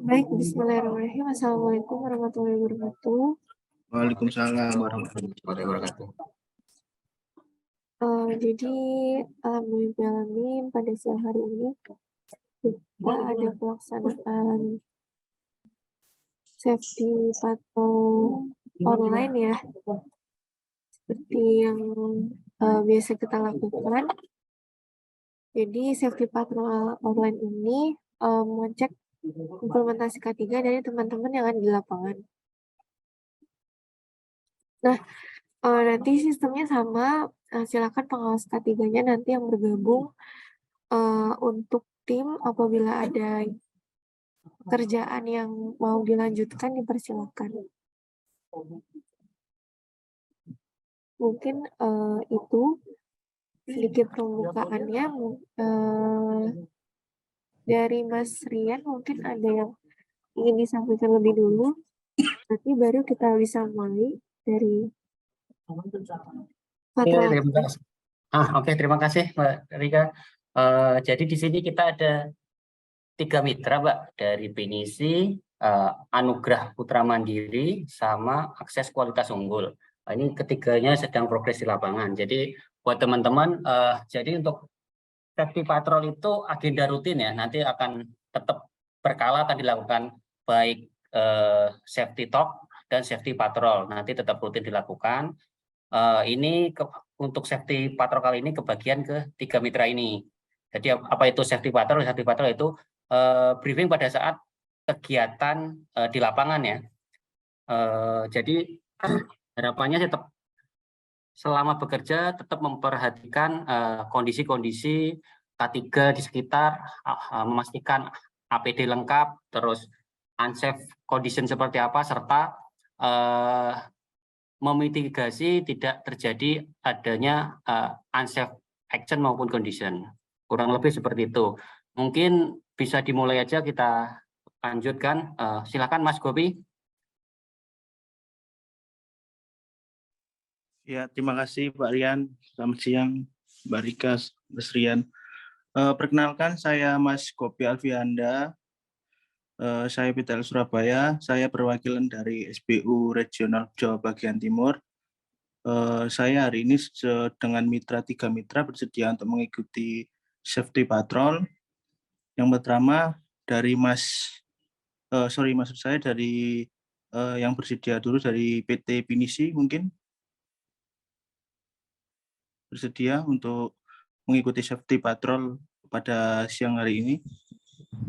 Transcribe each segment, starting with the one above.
Baik, bismillahirrahmanirrahim. Assalamualaikum warahmatullahi wabarakatuh. Waalaikumsalam warahmatullahi wabarakatuh. Jadi, alhamdulillah pada siang hari ini kita ada pelaksanaan safety patrol online ya, seperti yang biasa kita lakukan. Jadi safety patrol online ini mengecek implementasi K3 dari teman-teman yang ada di lapangan. Nah, nanti sistemnya sama, silakan pengawas K3-nya nanti yang bergabung untuk tim apabila ada pekerjaan yang mau dilanjutkan dipersilakan. Mungkin itu sedikit pembukaannya. Dari Mas Rian mungkin ada yang ingin disampaikan lebih dulu, nanti baru kita bisa mulai dari Terima kasih Mbak Rika. Jadi di sini kita ada 3 mitra Mbak, dari Pinisi, Anugerah Putra Mandiri, sama Akses Kualitas Unggul. Ini ketiganya sedang progres di lapangan. Jadi buat teman-teman, jadi untuk safety patrol itu agenda rutin ya, nanti akan tetap berkala akan dilakukan, baik safety talk dan safety patrol, nanti tetap rutin dilakukan. Ini untuk safety patrol kali ini kebagian ke 3 mitra ini. Jadi apa itu safety patrol? Safety patrol itu briefing pada saat kegiatan di lapangan ya. Jadi harapannya tetap selama bekerja tetap memperhatikan kondisi-kondisi K3 di sekitar, memastikan APD lengkap, terus unsafe condition seperti apa, serta memitigasi tidak terjadi adanya unsafe action maupun condition. Kurang lebih seperti itu. Mungkin bisa dimulai aja, kita lanjutkan. Silakan Mas Gopi. Ya, terima kasih Pak Rian. Selamat siang Mbak Rika, Mas Rian. Perkenalkan, saya Mas Gopi Alfianda. Saya PTL Surabaya. Saya perwakilan dari SBU Regional Jawa Bagian Timur. Saya hari ini dengan 3 mitra bersedia untuk mengikuti safety patrol. Yang pertama dari maksud saya dari yang bersedia dulu dari PT Pinisi mungkin bersedia untuk mengikuti safety patrol pada siang hari ini.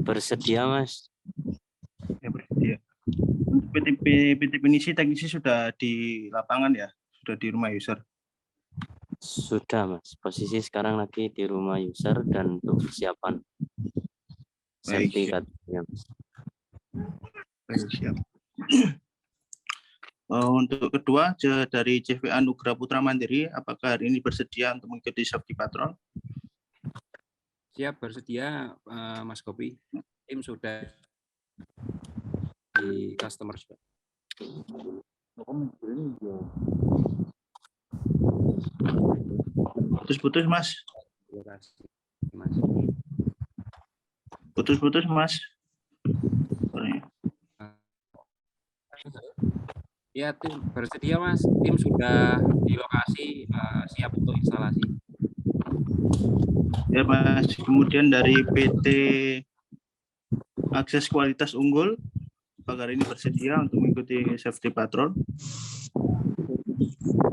Bersedia Mas. Ya, bersedia. PT Pinisi teknisi sudah di lapangan ya, sudah di rumah user. Sudah Mas, posisi sekarang lagi di rumah user dan untuk persiapan safety katanya Mas. Baik, siap. Untuk kedua dari CV Anugerah Putra Mandiri, apakah hari ini bersedia untuk mengikuti safety patrol? Siap, bersedia Mas Gopi. Tim sudah di customer sudah. Putus-putus Mas. Terima kasih Mas. Putus-putus Mas. Ya, tim bersedia Mas. Tim sudah di lokasi, siap untuk instalasi. Ya Mas, kemudian dari PT Akses Kualitas Unggul, apakah hari ini bersedia untuk mengikuti safety patrol?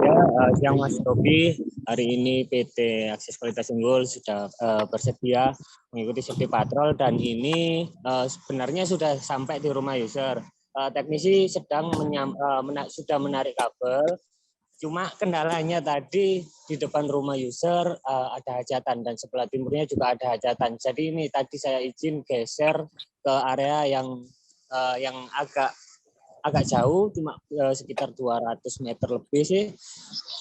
Ya, siang Mas Tobi. Hari ini PT Akses Kualitas Unggul sudah bersedia mengikuti safety patrol, dan ini sebenarnya sudah sampai di rumah user. Teknisi sedang sudah menarik kabel, cuma kendalanya tadi di depan rumah user ada hajatan, dan sebelah timurnya juga ada hajatan. Jadi ini tadi saya izin geser ke area yang agak jauh, cuma sekitar 200 meter lebih sih,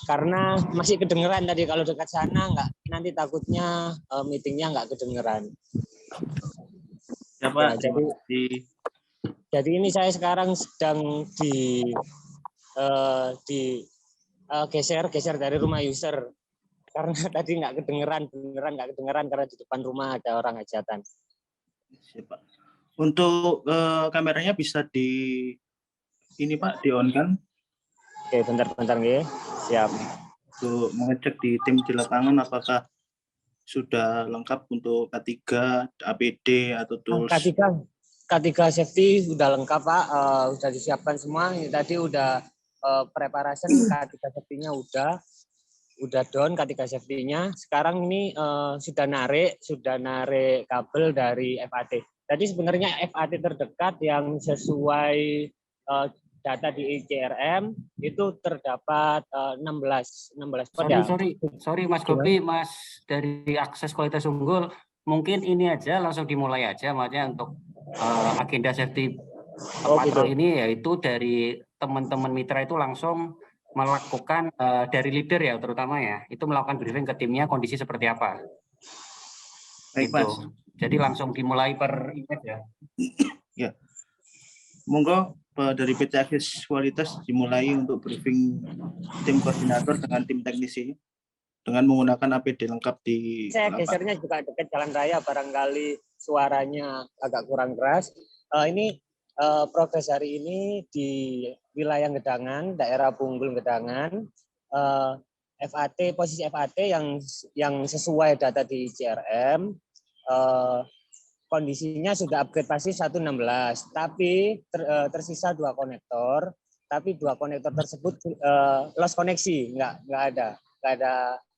karena masih kedengeran tadi kalau dekat sana, nanti takutnya meetingnya nggak kedengeran. Ya Pak, jadi ini saya sekarang sedang geser dari rumah user. karena tadi nggak kedengeran, beneran nggak kedengeran karena di depan rumah ada orang hajatan. Siap, Pak. Untuk kameranya bisa ini Pak, di on kan Oke, bentar-bentar nggih. Siap. untuk mengecek di tim di lapangan apakah sudah lengkap untuk K3, APD atau tools. K3 safety sudah lengkap Pak, sudah disiapkan semua. Ini tadi udah preparation K3 safety-nya udah down K3 safety-nya. Sekarang ini sudah narik kabel dari FAT. Tadi sebenarnya FAT terdekat yang sesuai data di ICRM itu terdapat 16 pot ya. Sorry Mas Gopi, Mas dari akses kualitas unggul, mungkin ini aja langsung dimulai aja, maksudnya untuk agenda safety patrol ini yaitu dari teman-teman mitra itu langsung melakukan dari leader ya terutama ya, itu melakukan briefing ke timnya kondisi seperti apa. Baik, gitu. Mas. Jadi langsung dimulai per event ya. Ya. Monggo dari PT Akses Kualitas dimulai untuk briefing tim koordinator dengan tim teknisi dengan menggunakan APD lengkap di Saya gesernya juga dekat jalan raya, barangkali suaranya agak kurang keras. Ini progres hari ini di wilayah Gedangan, daerah Punggul Gedangan. FAT, posisi FAT yang sesuai data di CRM, kondisinya sudah upgrade pasti 116, tapi tersisa 2 konektor, tapi 2 konektor tersebut lost koneksi, nggak ada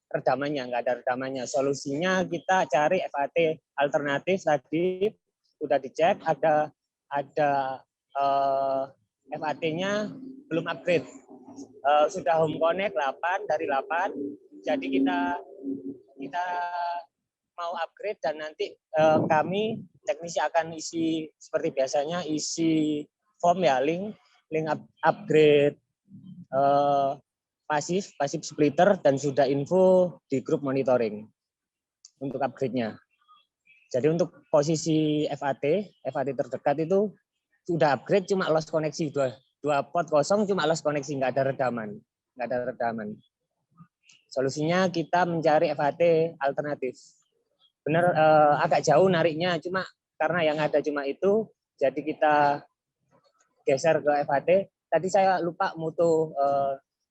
redamannya. Solusinya kita cari FAT alternatif tadi udah dicek, ada FAT-nya belum upgrade. Sudah home connect 8 dari 8, jadi kita mau upgrade dan nanti kami teknisi akan isi seperti biasanya, isi form ya, link upgrade pasif splitter, dan sudah info di grup monitoring untuk upgrade-nya. Jadi untuk posisi FAT terdekat itu sudah upgrade, cuma lost koneksi, dua pot kosong, cuma lost koneksi, nggak ada redaman. Solusinya kita mencari FAT alternatif. Benar agak jauh nariknya, cuma karena yang ada cuma itu, jadi kita geser ke FAT. Tadi saya lupa mutu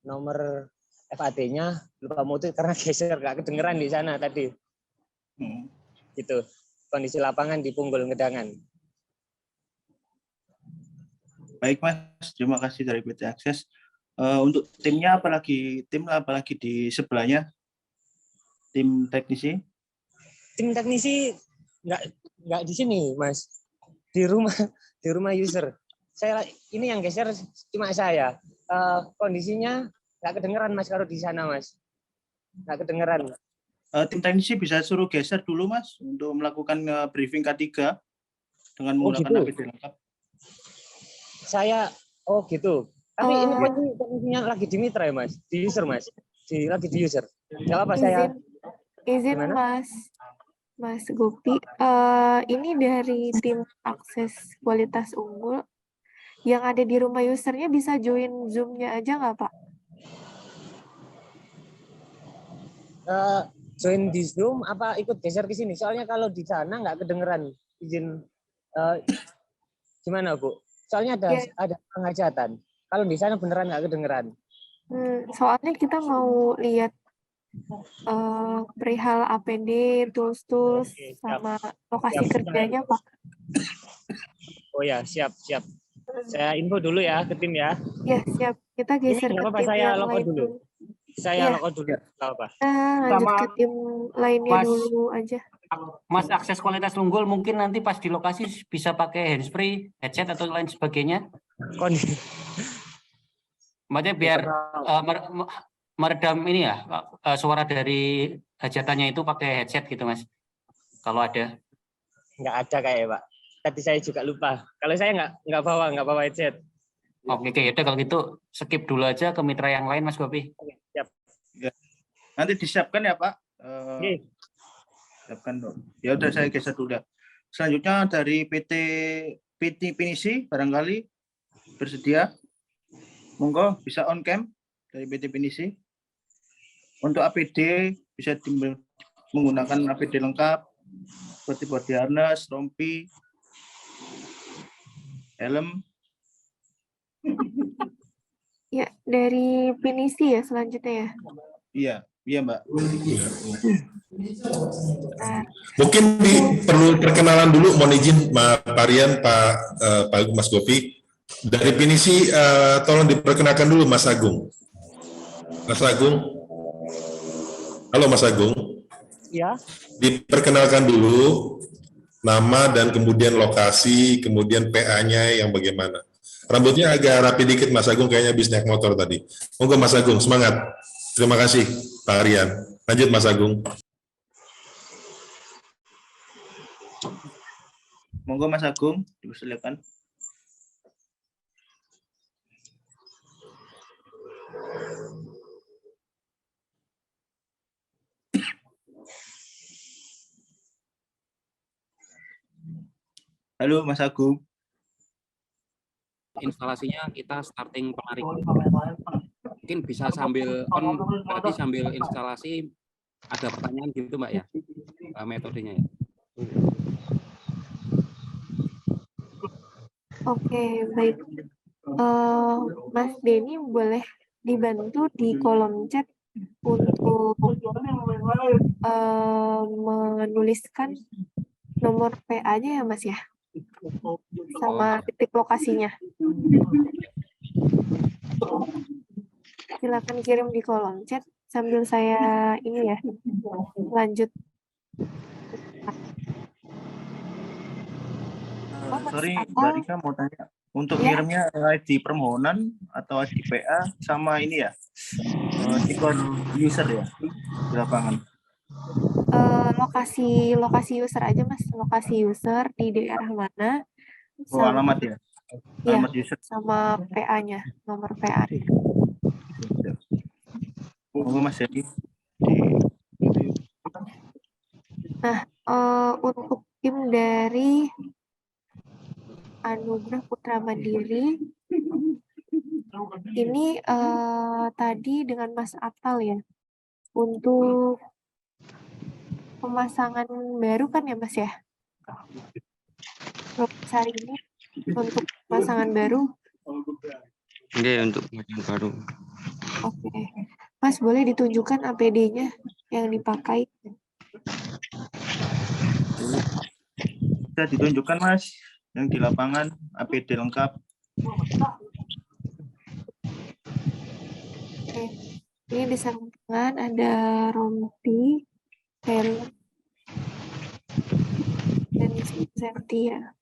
nomor FAT-nya, lupa mutu karena geser, nggak kedengeran di sana tadi. Gitu kondisi lapangan di Punggul Gedangan. Baik Mas, terima kasih dari PT Akses. Untuk timnya apalagi di sebelahnya, tim teknisi? Tim teknisi nggak di sini Mas, di rumah user. Saya ini yang geser cuma saya. Kondisinya nggak kedengeran Mas kalau di sana Mas, nggak kedengeran. Tim teknisi bisa suruh geser dulu Mas untuk melakukan briefing K3 dengan menggunakan APD lengkap. Saya gitu. Tapi ini teknisinya lagi di mitra ya Mas, di user Mas, lagi di user. Nggak apa saya. Izin gimana? Mas Gopi, ini dari tim akses kualitas unggul yang ada di rumah usernya bisa join Zoom-nya aja nggak Pak? Join di Zoom apa ikut geser ke sini? Soalnya kalau di sana nggak kedengeran. Izin gimana Bu? Soalnya ada penghajatan. Kalau di sana beneran nggak kedengeran. Soalnya kita mau lihat perihal APD, tools, sama lokasi kerjanya Pak. Oh ya, siap. Saya info dulu ya ke tim ya. Ya, siap. Kita geser ke tim saya yang lain dulu. Saya loko dulu. Apa? Lanjut ke tim lainnya dulu aja. Mas akses kualitas unggul mungkin nanti pas di lokasi bisa pakai handsfree, headset atau lain sebagainya. Maksudnya biar meredam ini ya, suara dari hajatannya itu pakai headset gitu Mas. Kalau ada. Nggak ada kayak Pak. Tadi saya juga lupa. Kalau saya nggak bawa headset. Oke, yaudah kalau gitu skip dulu aja ke mitra yang lain Mas Gopi. Oke, siap. Ya. Nanti disiapkan ya Pak. Siapkan dong. Ya udah saya geser dulu. Selanjutnya dari PT Pinisi barangkali bersedia. Monggo bisa on cam dari PT Pinisi. Untuk APD bisa menggunakan APD lengkap seperti body harness, rompi, helm. Ya, dari Pinisi ya selanjutnya ya. Iya, iya Mbak. Nah, Mungkin perlu perkenalan dulu, mohon izin Pak Rian, Pak Mas Gopi. Dari Pinisi, tolong diperkenalkan dulu Mas Agung. Mas Agung. Halo Mas Agung. Ya, Diperkenalkan dulu nama dan kemudian lokasi, kemudian PA-nya yang bagaimana. Rambutnya agak rapi dikit Mas Agung, kayaknya habis naik motor tadi. Monggo Mas Agung, semangat. Terima kasih Pak Rian. Lanjut Mas Agung. Monggo Mas Agung, dipersilakan. Halo Mas Agung. Instalasinya kita starting penarik. Mungkin bisa sambil berarti sambil instalasi ada pertanyaan gitu Mbak ya, metodenya ya. Oke, baik. Mas Denny boleh dibantu di kolom chat untuk menuliskan nomor PA-nya ya Mas ya, sama titik lokasinya. Silakan kirim di kolom chat sambil saya ini ya lanjut. Sorry, Atau- Mbak Rika mau tanya. Untuk Ya. ngirimnya ID permohonan atau ID PA sama ini ya? Record user ya di lapangan. Lokasi user aja Mas, lokasi user di daerah mana? Oh, alamat ya? Ya, Alamat user. sama PA-nya, nomor PA. Monggo Mas Jadi. Nah, untuk tim dari Anugerah Putra Mandiri, ini tadi dengan Mas Atal ya, untuk pemasangan baru kan ya Mas ya? Hari ini untuk pemasangan baru. Oke, untuk pemasangan baru. Oke, Mas boleh ditunjukkan APD-nya yang dipakai? Bisa ditunjukkan Mas yang di lapangan APD lengkap. Oke, ini di sampingan ada rompi, helm, dan safety ya.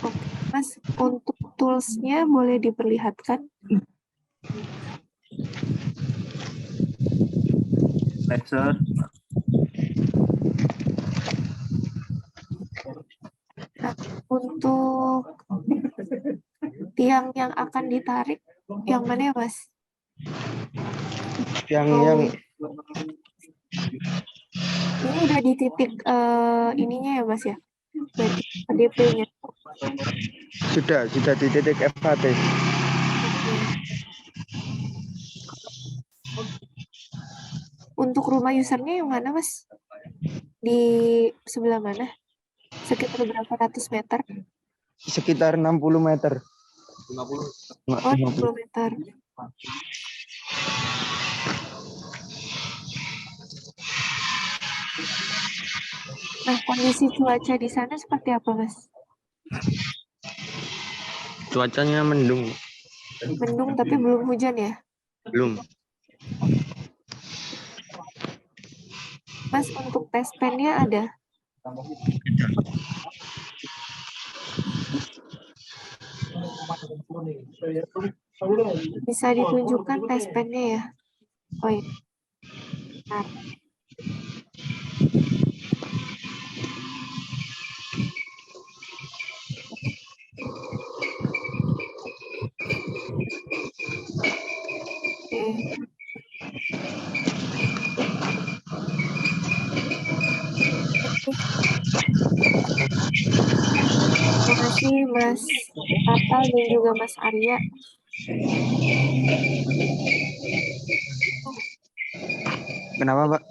Oke, Mas, untuk tools-nya boleh diperlihatkan? Laser. Nah, untuk tiang yang akan ditarik, yang mana ya Mas? Yang Ini udah di titik ininya ya Mas ya? Berarti DP-nya. sudah di titik FHT. Untuk rumah usernya yang mana Mas? Di sebelah mana? Sekitar berapa ratus meter? Sekitar 60 meter. 50. Oh, 60 meter. Nah, kondisi cuaca di sana seperti apa, Mas? Cuacanya mendung. Mendung tapi belum hujan ya? Belum. Mas, untuk tes pen-nya ada? Bisa ditunjukkan tes pen-nya ya? Oh iya. Nah. Terima kasih Mas Atal dan juga Mas Arya. Kenapa, Pak?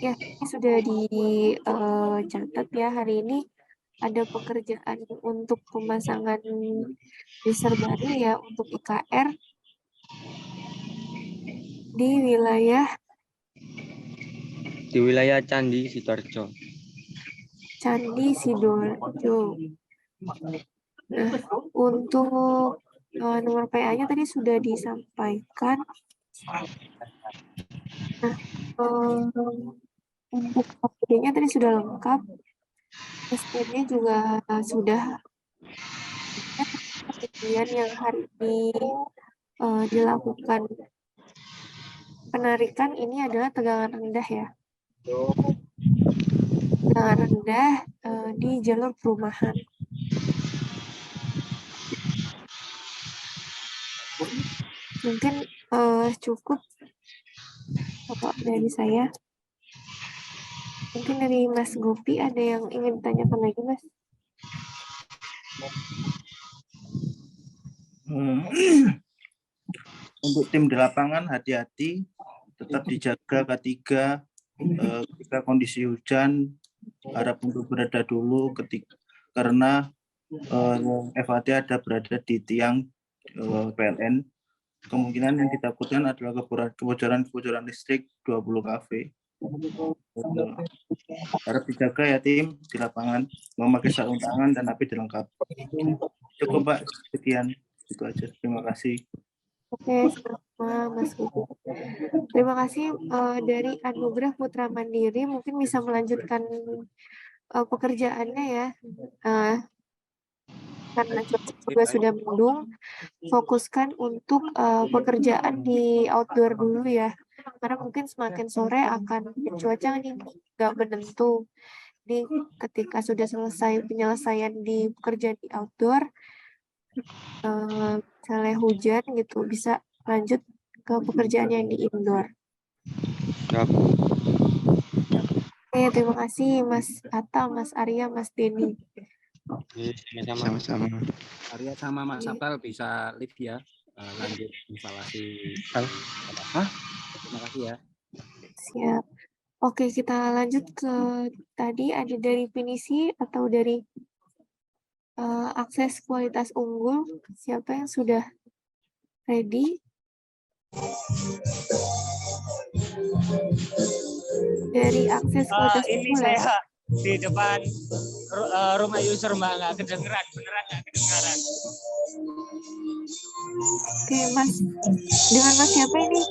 Ya, ini sudah dicatat ya, hari ini ada pekerjaan untuk pemasangan user baru ya untuk IKR di wilayah Candi Sidoarjo. Candi Sidoarjo. Nah, untuk nomor PA-nya tadi sudah disampaikan. Nah, untuk APD-nya tadi sudah lengkap. SPD juga sudah. Kemudian yang hari ini dilakukan penarikan ini adalah tegangan rendah ya. Tegangan rendah di jalur perumahan. Mungkin cukup Bapak dari saya. Mungkin dari Mas Gopi ada yang ingin ditanyakan lagi, Mas? Untuk tim di lapangan hati-hati, tetap dijaga ketika kondisi hujan, harap untuk berada dulu karena FAT ada berada di tiang PLN. Kemungkinan yang ditakutkan adalah kebocoran listrik 20 kafe. Harap dijaga ya tim di lapangan, memakai sarung tangan dan APD lengkap. Cukup Pak, sekian itu aja. Terima kasih. Oke, sama Mas Kuku. Terima kasih dari Anugerah Putra Mandiri, mungkin bisa melanjutkan pekerjaannya ya. Karena cuaca juga sudah mendung, fokuskan untuk pekerjaan di outdoor dulu ya. Karena mungkin semakin sore akan cuaca ini nggak menentu. Jadi ketika sudah selesai penyelesaian di pekerjaan di outdoor, misalnya hujan gitu, bisa lanjut ke pekerjaan yang di indoor. Oke, terima kasih Mas Atal, Mas Arya, Mas Denny. Sama-sama. Arya sama Mas Apel bisa live ya, lanjut instalasi. Terima kasih ya. Siap. Oke, kita lanjut ke tadi ada dari Pinisi atau dari akses kualitas unggul. Siapa yang sudah ready? Dari akses kualitas Ini unggul ya? saya di depan rumah user, Mbak, nggak kedengeran, beneran nggak kedengeran. Oke, Mas. Dengan Mas siapa ini?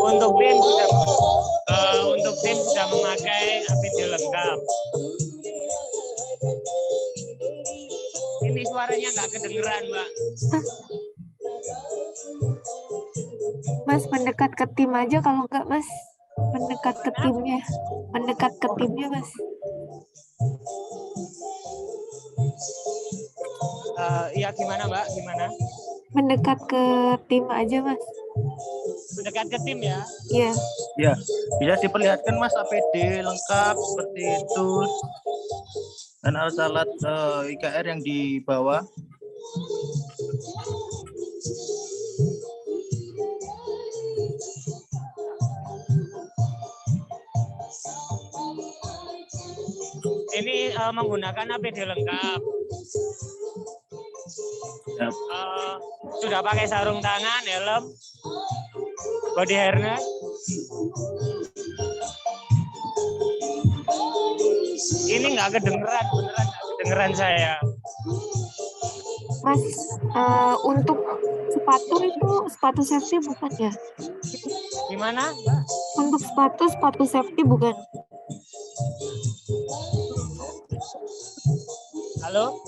Untuk tim sudah memakai APD lengkap. Ini suaranya nggak kedengeran, Mbak. Mas mendekat ke tim aja kalau enggak, Mas. Mendekat ke timnya. Mendekat ke timnya, Mas. Iya, gimana, Mbak? Gimana? Mendekat ke tim aja, Mas. Mendekat ke tim ya? Iya. Ya, bisa diperlihatkan Mas APD lengkap seperti itu dan alat-alat IKR yang di bawah. Ini menggunakan APD lengkap. Ya. Sudah pakai sarung tangan, helm, body harness. Ini nggak kedengeran, beneran nggak kedengeran saya. Mas, untuk sepatu itu sepatu safety bukan ya? Gimana? Untuk sepatu safety bukan? Halo?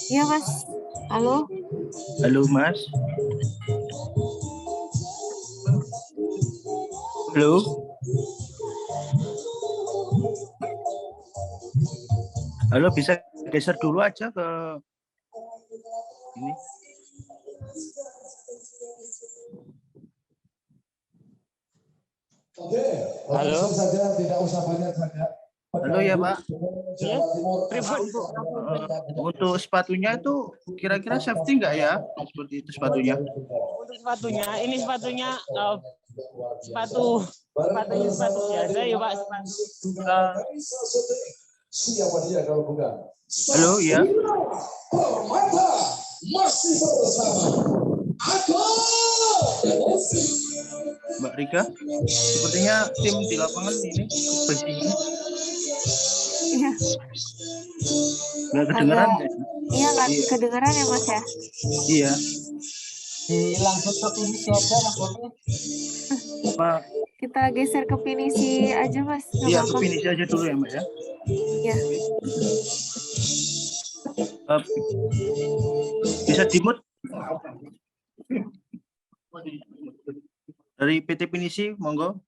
Iya, Mas. Halo? Halo Mas. Halo. Halo, bisa geser dulu aja ke ini. Halo? Halo ya Pak. Ya? Untuk sepatunya itu Kira-kira safety nggak ya seperti itu sepatunya? Untuk sepatunya, ini sepatunya sepatunya sepatu biasa ya Pak. Halo, ya. Mbak Rika, sepertinya tim di lapangan ini posisinya Iya, nggak kedengeran agak, nggak? iya nggak kedengeran ya Mas ya? Iya. Lanjut ke pinisi aja Mas Bobi. Pak, Kita geser ke pinisi aja Mas, nggak iya ke apa-apa. finish aja dulu ya Mbak ya. Ya, Eh, bisa dimut dari PT Pinisi, monggo.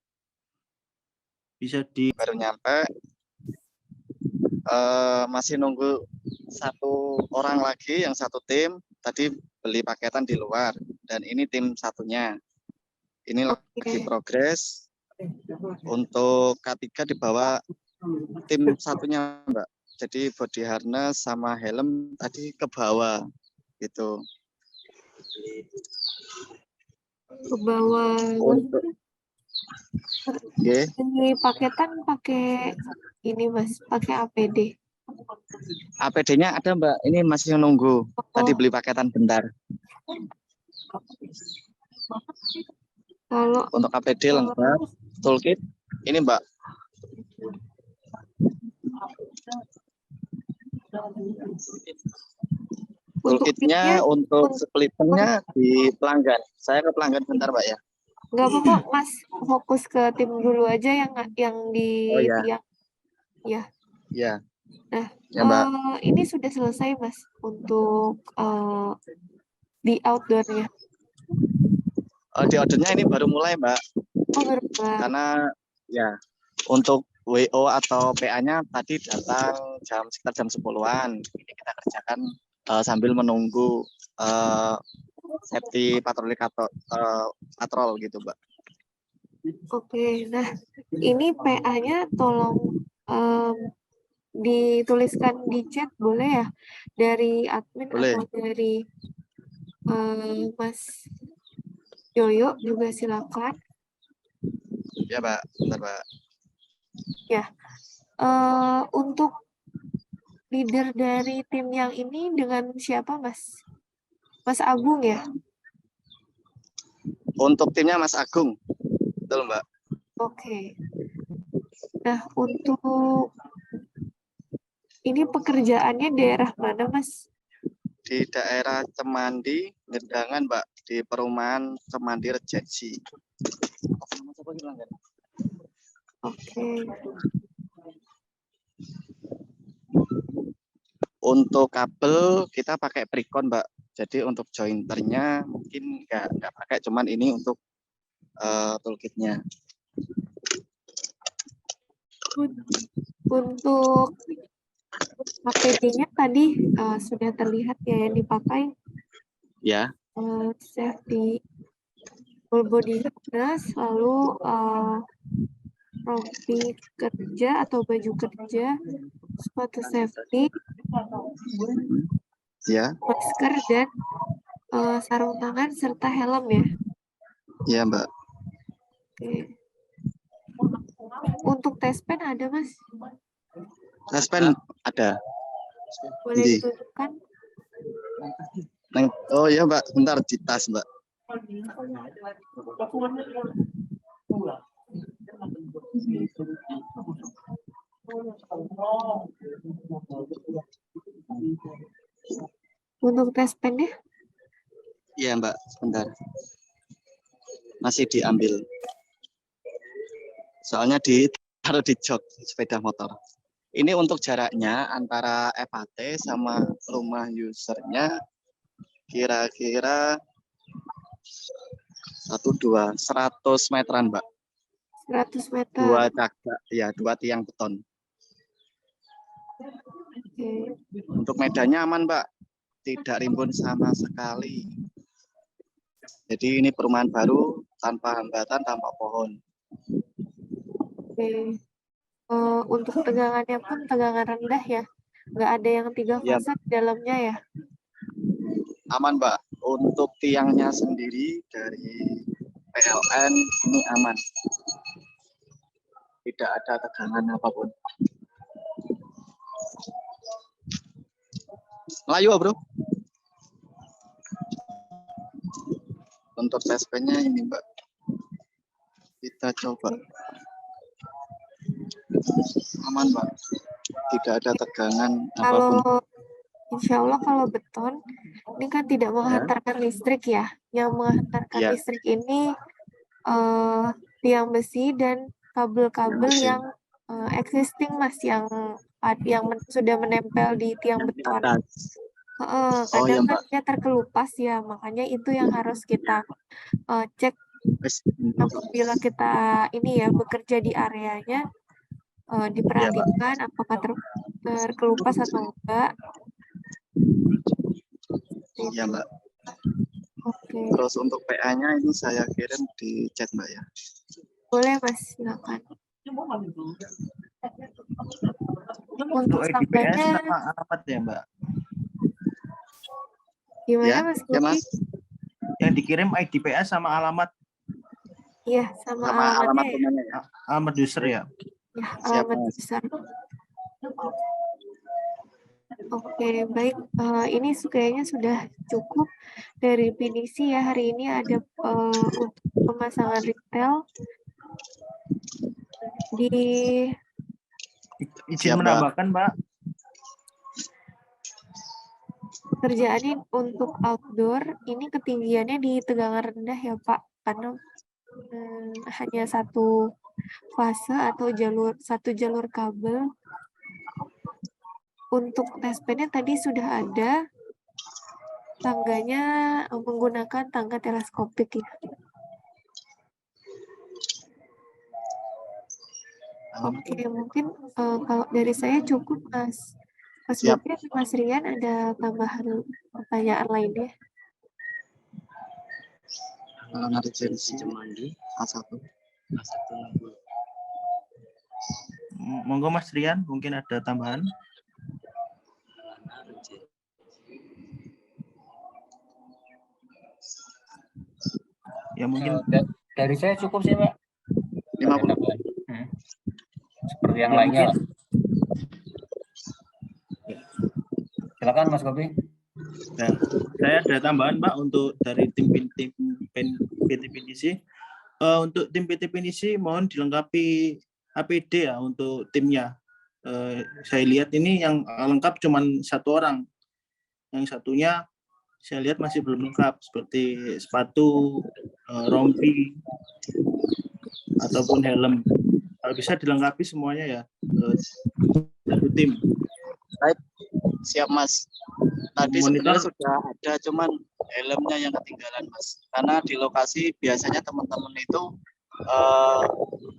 Bisa di baru nyampe, masih nunggu satu orang lagi yang satu tim tadi beli paketan di luar, dan ini tim satunya ini lagi progres. Untuk K3 dibawa tim satunya Mbak, jadi body harness sama helm tadi ke bawah gitu. ke bawah. Untuk Ini paketan pakai ini Mas, pakai APD. APD-nya ada Mbak, ini masih nunggu. Tadi beli paketan bentar. Kalau Untuk APD lengkap, toolkit ini Mbak. Toolkitnya untuk splitternya di pelanggan. Saya ke pelanggan bentar Mbak ya. nggak apa-apa Mas, fokus ke tim dulu aja yang di Oh ya. tiang. Ya. Ya. Nah, Ya Mbak. ini sudah selesai Mas untuk di outdoornya. Di ordernya ini baru mulai Mbak. Oh, baru mulai. Karena ya untuk WO atau PA-nya tadi datang sekitar jam 10-an. Ini kita kerjakan sambil menunggu safety patrol gitu Mbak. Oke, nah ini PA-nya tolong dituliskan di chat boleh ya, dari admin Boleh. atau dari Mas Yoyo juga silakan. Ya Mbak, bentar Mbak. Ya, untuk leader dari tim yang ini dengan siapa Mas? Mas Agung ya? Untuk timnya Mas Agung, betul Mbak. Oke. Nah, untuk ini pekerjaannya daerah mana Mas? Di daerah Cemandi, Ngedangan Mbak, di perumahan Cemandi Regency. Oke. Untuk kabel kita pakai Precon Mbak. Jadi untuk jointernya mungkin nggak pakai, cuman ini untuk toolkitnya. Untuk APD-nya tadi sudah terlihat ya yang dipakai. Ya. Safety full body harness, lalu rompi kerja atau baju kerja, sepatu safety, Ya. masker dan sarung tangan serta helm ya. Ya Mbak. Oke. Untuk tes pen ada Mas? Tes pen ada. Boleh ditunjukkan? Oh ya Mbak, bentar di tas Mbak. Untuk tes pennya? Iya Mbak, sebentar. Masih diambil. Soalnya ditaruh di jok sepeda motor. Ini untuk jaraknya antara FAT sama rumah usernya kira-kira 100 meteran Mbak. 100 meter. Dua tiang beton. Oke. Untuk medannya aman Mbak, tidak rimbun sama sekali. Jadi ini perumahan baru tanpa hambatan, tanpa pohon. Oke. Untuk tegangannya pun tegangan rendah ya, nggak ada yang 3 fase di dalamnya ya. Aman, Mbak. Untuk tiangnya sendiri dari PLN ini aman. Tidak ada tegangan apapun. Melayu, Bro. Untuk CSP-nya ini, Mbak. Kita coba. Aman, Mbak. Tidak ada tegangan apapun. Kalau insya Allah kalau beton ini kan tidak menghantarkan listrik ya. Yang menghantarkan Iya. listrik ini tiang besi dan kabel-kabel Besi. yang existing Mas, yang sudah menempel di tiang beton. Oh, Kadang iya, kan Mbak. dia terkelupas ya, makanya itu yang harus kita cek apabila kita ini ya bekerja di areanya, diperhatikan apakah terkelupas atau enggak. Iya, Mbak. Oke, Terus untuk PA-nya ini saya kirim di chat, Mbak ya. boleh Mas, silakan. Untuk IDPS sampainya sama alamat ya, Mbak? gimana Ya, Mas ya, Gopi? Mas. Yang dikirim IDPS sama alamat Iya, sama Sama alamat alamatnya ya. rumahnya ya. alamat user ya. Ya, Siap, alamat Mas. besar. Oke, baik. Ini kayaknya sudah cukup dari Pinisi ya. Hari ini ada untuk pemasangan retail di Izin Siap, Mbak. menambahkan, Mbak. pekerjaan ini untuk outdoor. Ini ketinggiannya di tegangan rendah ya Pak, karena hanya satu fase atau satu jalur kabel. Untuk testbednya tadi sudah ada, tangganya menggunakan tangga teleskopik ya. Oke, mungkin kalau dari saya cukup Mas. Mas Siap. Bopi atau Mas Rian ada tambahan pertanyaan lainnya? Emergency A1. Monggo Mas Rian, mungkin ada tambahan. Ya mungkin Dari saya cukup sih, Pak. 50. Seperti yang Ya, lainnya. mungkin. Silakan Mas Gopi. Ya, saya ada tambahan Pak untuk dari tim PT Pinisi. Untuk tim PT Pinisi mohon dilengkapi APD ya untuk timnya. Saya lihat ini yang lengkap cuma satu orang. Yang satunya saya lihat masih belum lengkap seperti sepatu, rompi, ataupun helm. Kalau bisa dilengkapi semuanya ya, satu tim. Baik, siap Mas. Tadi Monitor. sebenarnya sudah ada, cuman helmnya yang ketinggalan Mas. Karena di lokasi biasanya teman-teman itu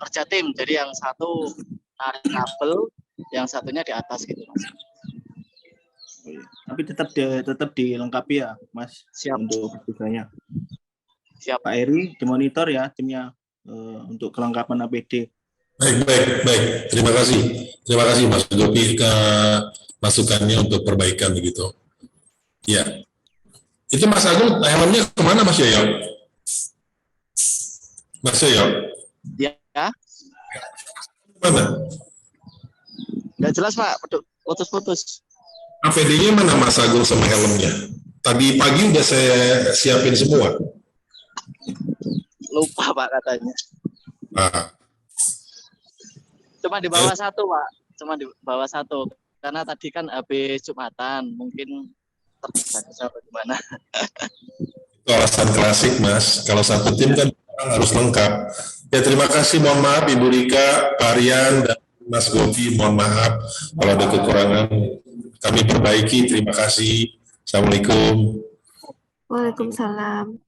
kerja tim, jadi yang satu tarik kabel, yang satunya di atas gitu Mas. Tapi tetap dilengkapi ya Mas. Siap. Untuk petugasnya. Siap. Pak Eri dimonitor ya timnya untuk kelengkapan APD. Baik. Terima kasih Mas Gopi ke masukannya untuk perbaikan begitu. Ya. Itu Mas Agung, helmnya kemana Mas Yoyo? Mas Yoyo? Ya. Mana? Nggak jelas Pak, putus-putus. APD-nya mana Mas Agung sama helmnya? Tadi pagi udah saya siapin semua. Lupa Pak katanya. Nah. Cuma di bawah satu Pak, cuma di bawah satu. Karena tadi kan habis Jumatan, mungkin tergesa-gesa bagaimana. Itu alasan klasik Mas, kalau satu tim kan harus lengkap. Ya terima kasih, mohon maaf Ibu Rika, Pak Rian, dan Mas Gopi, mohon maaf kalau ada kekurangan. Kami perbaiki, terima kasih. Assalamualaikum. Waalaikumsalam.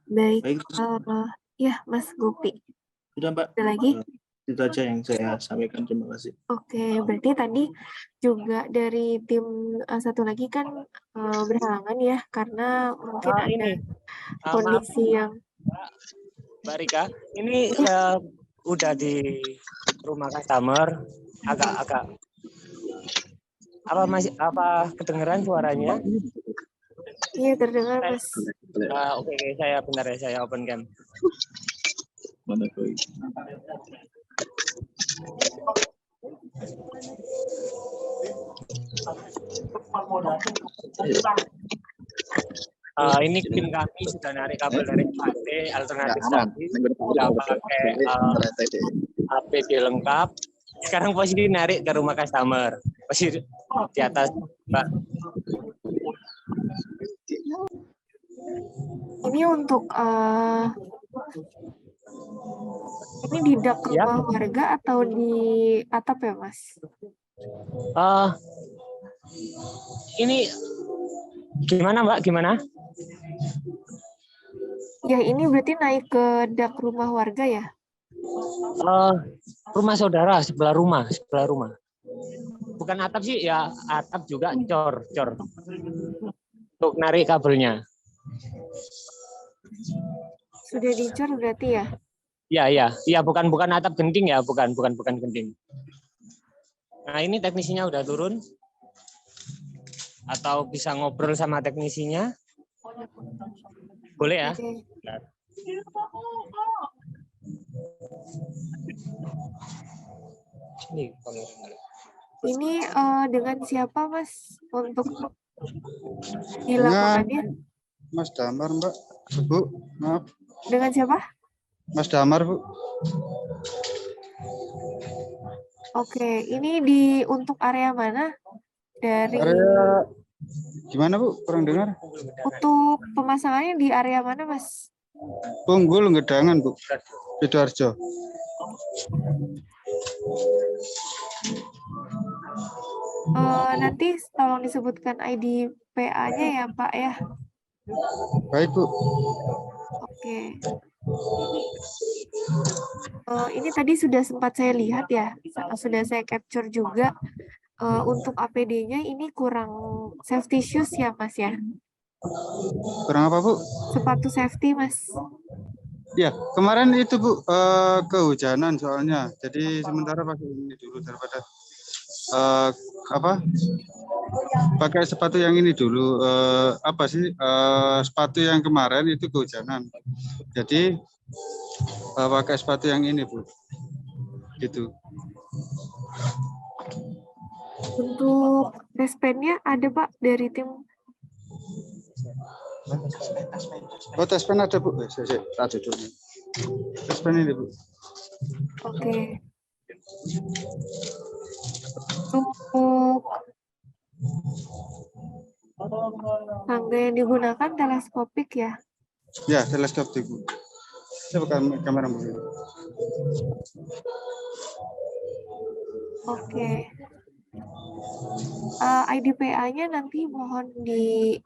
Baik, Baik. ya Mas Gopi. Sudah Mbak. Ada lagi? Itu aja yang saya sampaikan, terima kasih. Oke, berarti tadi juga dari tim satu lagi kan berhalangan ya, karena mungkin ada Ini. kondisi yang Mbak Rika, ini udah di rumah customer, agak apa kedengeran suaranya? Iya, terdengar, Mas. Oke, saya bentar ya, saya open cam. Ini tim kami sudah narik kabel dari FHT alternatif tadi, sudah pakai APD lengkap. Sekarang posisi narik ke rumah customer, posisi di atas, Mbak. Ini untuk ini di dak rumah warga atau di atap ya, Mas? Ini gimana, Mbak? Gimana? Ya, ini berarti naik ke dak rumah warga ya? Rumah saudara sebelah rumah. Bukan atap sih, ya atap juga cor. Untuk narik kabelnya. Sudah dicor berarti ya? Iya, bukan atap genting ya, bukan genting. Nah, ini teknisinya udah turun. Atau bisa ngobrol sama teknisinya? Boleh ya? Oke. Ini dengan siapa, Mas, untuk dilakukannya? Mas Damar, Mbak. Bu, maaf. Dengan siapa? Mas Damar, Bu. Oke, ini untuk area mana? Dari Area gimana, Bu? Kurang dengar. Untuk pemasangannya di area mana, Mas? Punggul Gedangan, Bu. Sidoarjo. Nanti tolong disebutkan ID PA-nya ya, Pak ya. Baik, Bu. Oke. Ini tadi sudah sempat saya lihat ya, sudah saya capture juga. Untuk APD-nya ini kurang safety shoes ya, Mas ya? Kurang apa, Bu? Sepatu safety, Mas. Ya, kemarin itu, Bu, kehujanan soalnya. Jadi sementara pakai ini dulu daripada pakai sepatu yang ini dulu. Sepatu yang kemarin itu kehujanan. Jadi pakai sepatu yang ini, Bu. Gitu. Untuk wristband-nya ada, Pak, dari tim. Oh, tes pen ada, Bu. Tak duduk. Tes pen ini, Bu. Oke. Untuk tangga yang digunakan teleskopik ya? Ya, teleskopik, Bu. Saya bukan kamera, Bu. Oke. IDPA-nya nanti mohon di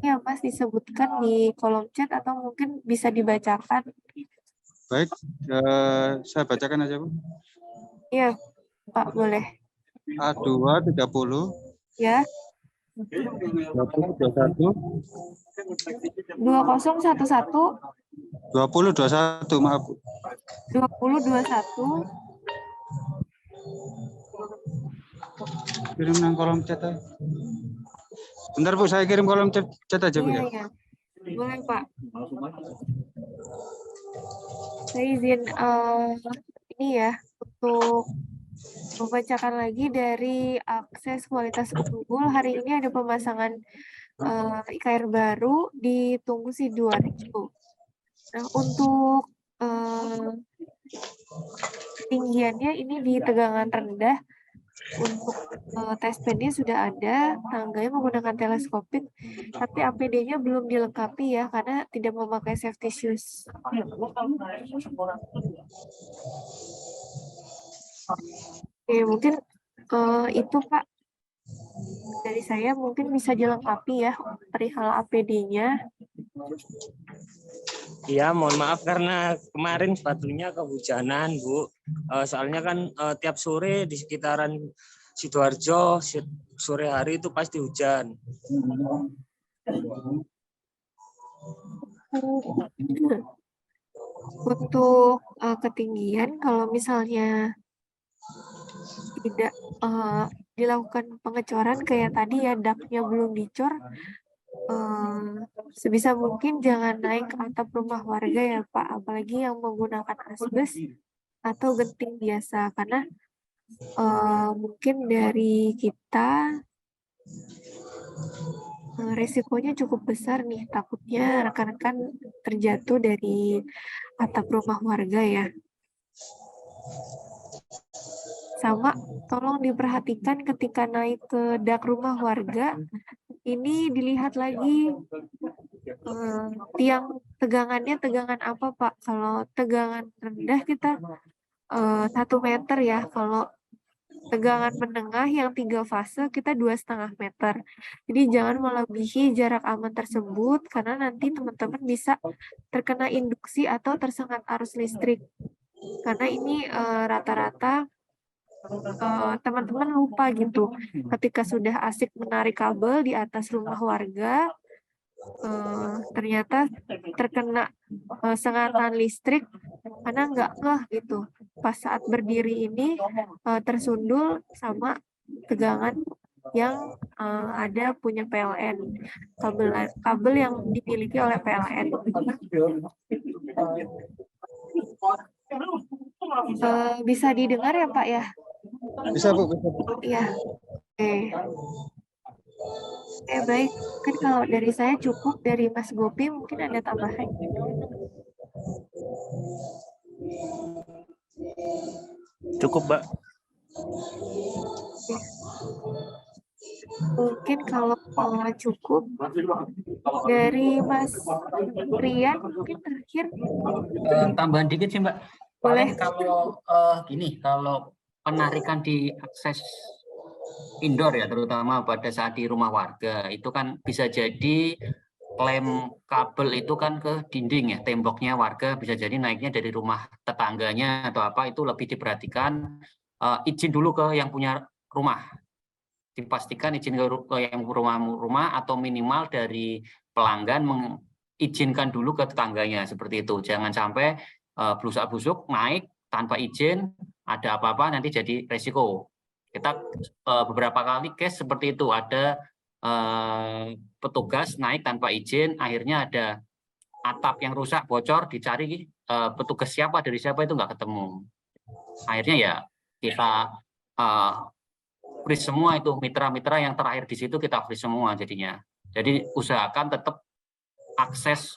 ya, Mas, disebutkan di kolom chat atau mungkin bisa dibacakan. Baik, saya bacakan aja, Bu. Iya, Pak, boleh. A2 30. Ya. 2021. 2011. 2021, maaf, Bu. 2021. Kirim nang kolom chat aja. Bentar, Bu, saya kirim kolom chat aja, Bu, ya. Iya. Boleh, Pak. Saya izin ini ya, untuk membacakan lagi dari akses kualitas unggul. Hari ini ada pemasangan IKR baru di Tunggu Sidoarjo. Nah, untuk ketinggiannya ini di tegangan rendah. Untuk tes pen-nya sudah ada, tangganya menggunakan teleskopik, tapi APD-nya belum dilengkapi ya, karena tidak memakai safety shoes. Oke, mungkin itu, Pak. Dari saya mungkin bisa dilengkapi ya, perihal APD-nya. Iya, mohon maaf karena kemarin sepatunya kehujanan, Bu. Soalnya kan tiap sore di sekitaran Sidoarjo, sore hari itu pasti hujan. Untuk ketinggian, kalau misalnya tidak dilakukan pengecoran kayak tadi ya, daknya belum dicor, sebisa mungkin jangan naik ke atap rumah warga ya Pak, apalagi yang menggunakan asbes atau genting biasa, karena mungkin dari kita risikonya cukup besar nih, takutnya rekan-rekan terjatuh dari atap rumah warga ya. Sama, tolong diperhatikan ketika naik ke dak rumah warga, ini dilihat lagi tiang tegangannya tegangan apa Pak? Kalau tegangan rendah kita 1 meter ya, kalau tegangan menengah yang 3 fase kita 2,5 meter. Jadi jangan melebihi jarak aman tersebut karena nanti teman-teman bisa terkena induksi atau tersengat arus listrik. Karena ini rata-rata teman-teman lupa gitu. Ketika sudah asik menarik kabel di atas rumah warga, ternyata terkena sengatan listrik karena nggak ngeh gitu. Pas saat berdiri ini tersundul sama tegangan yang ada punya PLN, kabel yang dimiliki oleh PLN. Bisa didengar ya Pak ya? Bisa Bu, bisa Bu. Iya. Oke. Baik. Kan kalau dari saya cukup, dari Mas Gopi mungkin ada tambahan. Cukup, Mbak. Mungkin kalau cukup dari Mas Rian mungkin terakhir. Tambahan dikit sih Mbak. Boleh. Paling kalau kalau penarikan di akses indoor ya, terutama pada saat di rumah warga, itu kan bisa jadi klem kabel itu kan ke dinding ya, temboknya warga, bisa jadi naiknya dari rumah tetangganya atau apa, itu lebih diperhatikan. Izin dulu ke yang punya rumah, dipastikan izin ke yang rumah atau minimal dari pelanggan mengizinkan dulu ke tetangganya, seperti itu. Jangan sampai blusak-busuk naik tanpa izin, ada apa-apa nanti jadi resiko. Kita beberapa kali case seperti itu, ada petugas naik tanpa izin, akhirnya ada atap yang rusak, bocor, dicari petugas siapa dari siapa itu nggak ketemu. Akhirnya ya kita freeze semua itu, mitra-mitra yang terakhir di situ kita freeze semua jadinya. Jadi usahakan tetap akses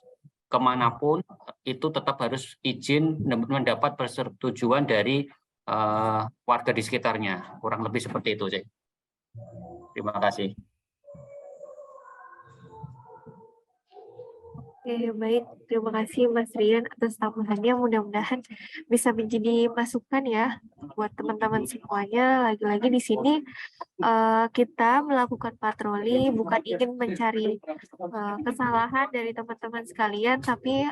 kemanapun itu tetap harus izin mendapat persetujuan dari warga di sekitarnya. Kurang lebih seperti itu sih. Terima kasih. Oke, baik. Terima kasih Mas Rian atas tambahannya. Mudah-mudahan bisa menjadi masukan ya buat teman-teman semuanya. Lagi-lagi di sini kita melakukan patroli bukan ingin mencari kesalahan dari teman-teman sekalian, tapi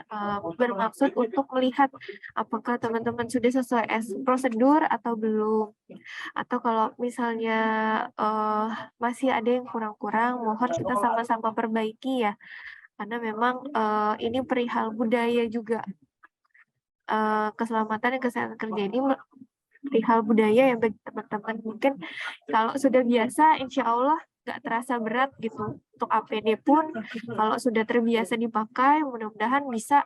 bermaksud untuk melihat apakah teman-teman sudah sesuai prosedur atau belum. Atau kalau misalnya masih ada yang kurang-kurang, mohon kita sama-sama perbaiki ya. Karena memang ini perihal budaya juga. Keselamatan dan kesehatan kerja ini perihal budaya ya bagi teman-teman. Mungkin kalau sudah biasa, insya Allah nggak terasa berat gitu. Untuk APD pun, kalau sudah terbiasa dipakai, mudah-mudahan bisa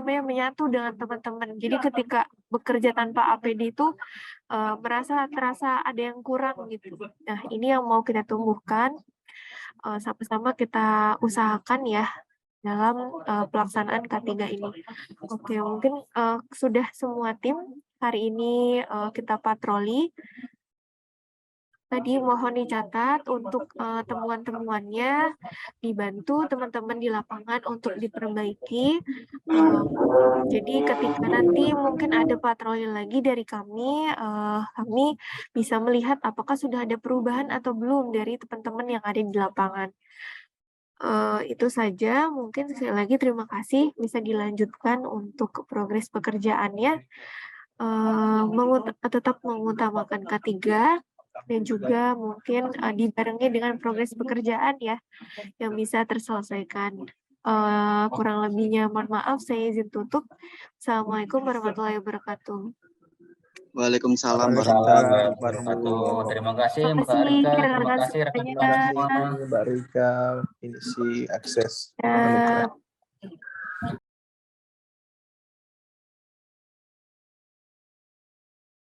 menyatu dengan teman-teman. Jadi ketika bekerja tanpa APD itu terasa ada yang kurang gitu. Nah, ini yang mau kita tumbuhkan. Sama-sama kita usahakan ya dalam pelaksanaan K3 ini. Oke, mungkin sudah semua tim hari ini kita patroli. Tadi mohon dicatat untuk temuan-temuannya, dibantu teman-teman di lapangan untuk diperbaiki. Jadi ketika nanti mungkin ada patroli lagi dari kami, kami bisa melihat apakah sudah ada perubahan atau belum dari teman-teman yang ada di lapangan. Itu saja, mungkin sekali lagi terima kasih, bisa dilanjutkan untuk progres pekerjaannya. Tetap mengutamakan K3, dan juga mungkin dibarengi dengan progres pekerjaan ya, yang bisa terselesaikan. Kurang lebihnya mohon maaf, saya izin tutup. Assalamualaikum warahmatullahi wabarakatuh. Waalaikumsalam Waalaikumsalam warahmatullahi warahmatullahi wabarakatuh. Terima kasih Terima Mbak kasih, Rika, terima terima kasih kasih rekan-rekan banyak. semua. Mbak Rika, ini si akses. Ya.